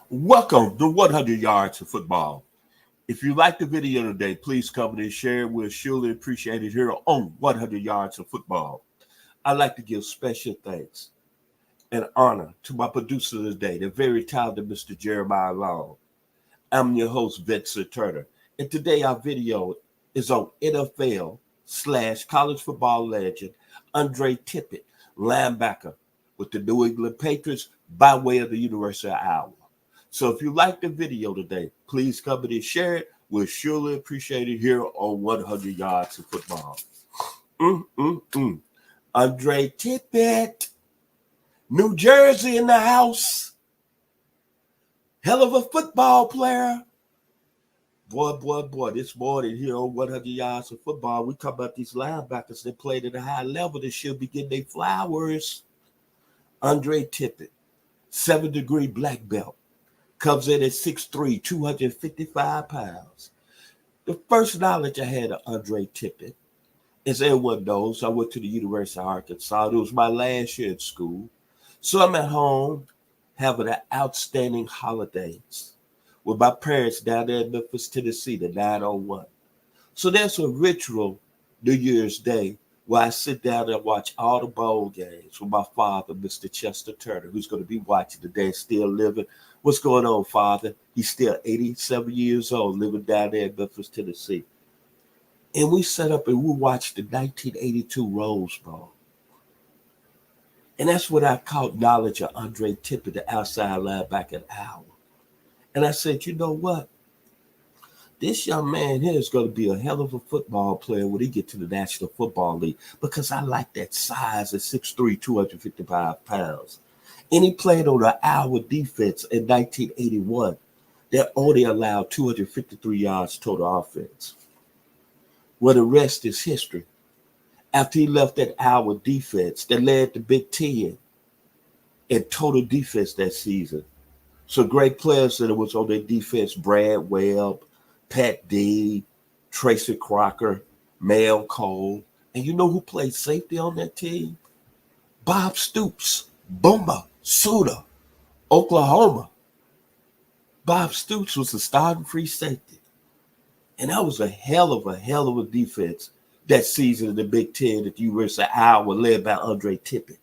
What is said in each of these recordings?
Welcome to 100 Yards of Football. If you like the video today, please comment and share it. We'll surely appreciate it here on 100 Yards of Football. I'd like to give special thanks and honor to my producer today, the very talented Mr. Jeremiah Long. I'm your host, Vincent Turner. And today our video is on NFL/college football legend Andre Tippett, linebacker with the New England Patriots by way of the University of Iowa. So if you like the video today, please comment and share it. We'll surely appreciate it here on 100 Yards of Football. Andre Tippett, New Jersey in the house. Hell of a football player. Boy, this morning here on 100 Yards of Football, we talk about these linebackers that played at a high level that should be getting their flowers. Andre Tippett, 7th-degree black belt. Comes in at 6'3", 255 pounds. The first knowledge I had of Andre Tippett, as everyone knows, I went to the University of Arkansas. It was my last year at school. So I'm at home having an outstanding holidays with my parents down there in Memphis, Tennessee, the 901. So there's a ritual New Year's Day where I sit down and watch all the bowl games with my father, Mr. Chester Turner, who's going to be watching today, still living. What's going on, Father? He's still 87 years old, living down there in Memphis, Tennessee. And we sat up and we watched the 1982 Rose Bowl. And that's when I caught knowledge of Andre Tippett, the outside linebacker at Iowa. And I said, you know what? This young man here is going to be a hell of a football player when he get to the National Football League because I like that size at 6'3", 255 pounds. And he played on the Iowa defense in 1981 that only allowed 253 yards total offense. Well, the rest is history. After he left that Iowa defense that led the Big Ten in total defense that season. So great players that was on their defense, Brad Webb, Pat Dean, Tracy Crocker, Mel Cole. And you know who played safety on that team? Bob Stoops, Boomer Suda, Oklahoma. Bob Stoops was the starting free safety. And that was a hell of a defense that season in the Big Ten at the University of Iowa led by Andre Tippett.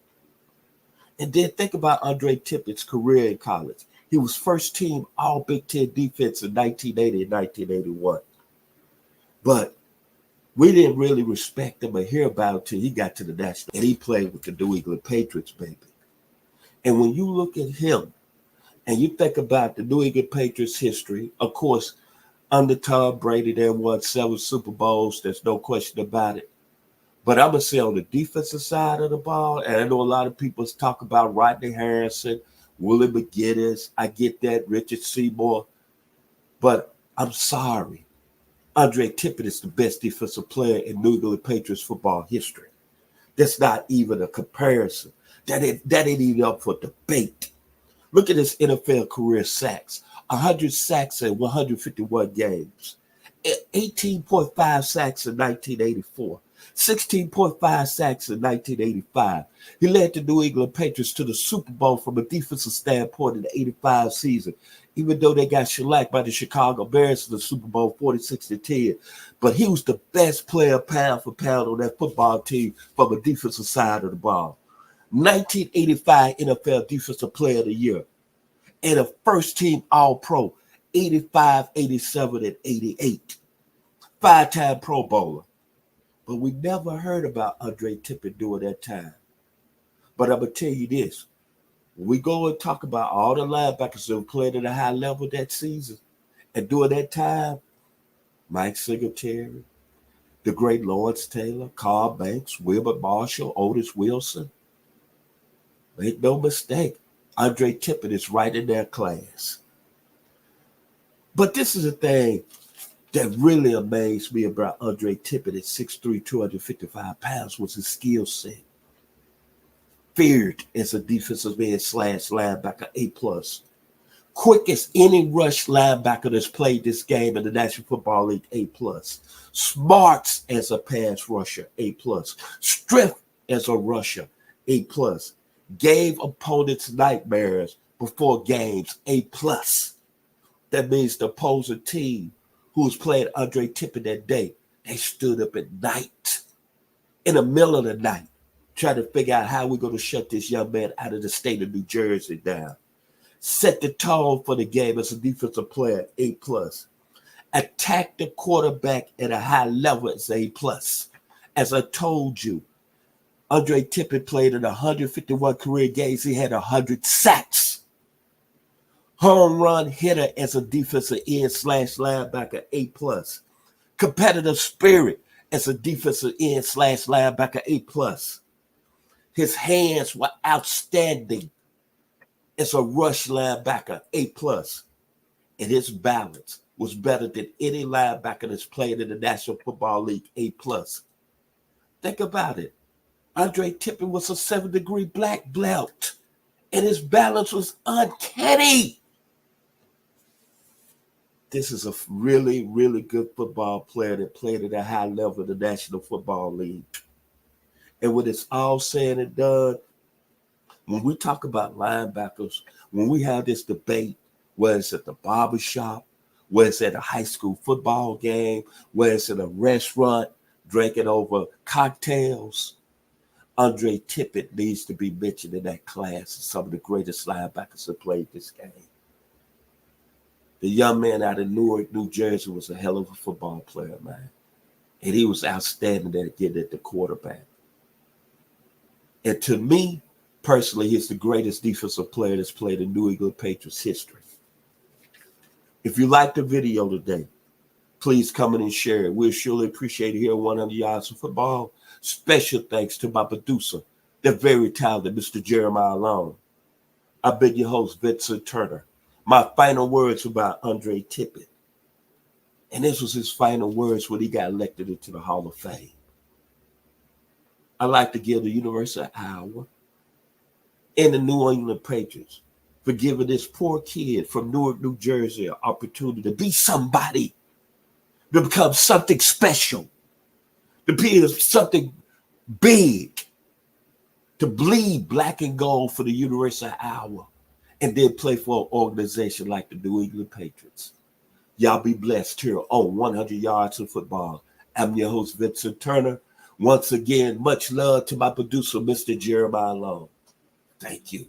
And then think about Andre Tippett's career in college. He was first team all Big Ten defense in 1980 and 1981. But we didn't really respect him or hear about him until he got to the national. And he played with the New England Patriots, baby. And when you look at him and you think about the New England Patriots history, of course, under Tom Brady, they won 7 Super Bowls. There's no question about it. But I'm going to say on the defensive side of the ball, and I know a lot of people talk about Rodney Harrison, Willie McGinnis. I get that, Richard Seymour. But I'm sorry. Andre Tippett is the best defensive player in New England Patriots football history. That's not even a comparison. That ain't even up for debate. Look at his NFL career sacks. 100 sacks in 151 games. 18.5 sacks in 1984. 16.5 sacks in 1985. He led the New England Patriots to the Super Bowl from a defensive standpoint in the 85 season, even though they got shellacked by the Chicago Bears in the Super Bowl 46-10. But he was the best player pound for pound on that football team from a defensive side of the ball. 1985 NFL Defensive Player of the Year. And a first-team All-Pro, 85, 87, and 88. 5-time Pro Bowler. But we never heard about Andre Tippett during that time. But I'm going to tell you this. When we go and talk about all the linebackers that played at a high level that season, and during that time, Mike Singletary, the great Lawrence Taylor, Carl Banks, Wilbert Marshall, Otis Wilson. Make no mistake, Andre Tippett is right in their class. But this is the thing that really amazed me about Andre Tippett at 6'3", 255 pounds was his skill set. Feared as a defensive end / linebacker, A+. Quickest any rush linebacker that's played this game in the National Football League, A+. Smarts as a pass rusher, A+. Strength as a rusher, A+. Gave opponents nightmares before games, A plus. That means the opposing team who was playing Andre Tippett that day, they stood up at night, in the middle of the night, trying to figure out how we're going to shut this young man out of the state of New Jersey down. Set the tone for the game as a defensive player, A plus. Attack the quarterback at a high level as A plus. As I told you, Andre Tippett played in 151 career games. He had 100 sacks. Home run hitter as a defensive end / linebacker, A plus. Competitive spirit as a defensive end / linebacker, A plus. His hands were outstanding as a rush linebacker, A plus. And his balance was better than any linebacker that's played in the National Football League, A plus. Think about it. Andre Tippett was a 7th-degree black belt, and his balance was uncanny. This is a really, really good football player that played at a high level in the National Football League. And when it's all said and done, when we talk about linebackers, when we have this debate, whether it's at the barbershop, whether it's at a high school football game, whether it's at a restaurant, drinking over cocktails, Andre Tippett needs to be mentioned in that class as some of the greatest linebackers that played this game. The young man out of Newark, New Jersey was a hell of a football player, man. And he was outstanding at getting at the quarterback. And to me, personally, he's the greatest defensive player that's played in New England Patriots history. If you liked the video today, please comment and share it. We'll surely appreciate it here at 100 Yards of Football. Special thanks to my producer, the very talented Mr. Jeremiah Long. I've been your host, Vincent Turner. My final words about Andre Tippett. And this was his final words when he got elected into the Hall of Fame. I'd like to give the University of Iowa and the New England Patriots for giving this poor kid from Newark, New Jersey, an opportunity to be somebody, to become something special, to be something big, to bleed black and gold for the University of Iowa, and then play for an organization like the New England Patriots. Y'all be blessed here on 100 Yards of Football. I'm your host, Vincent Turner. Once again, much love to my producer, Mr. Jeremiah Long. Thank you.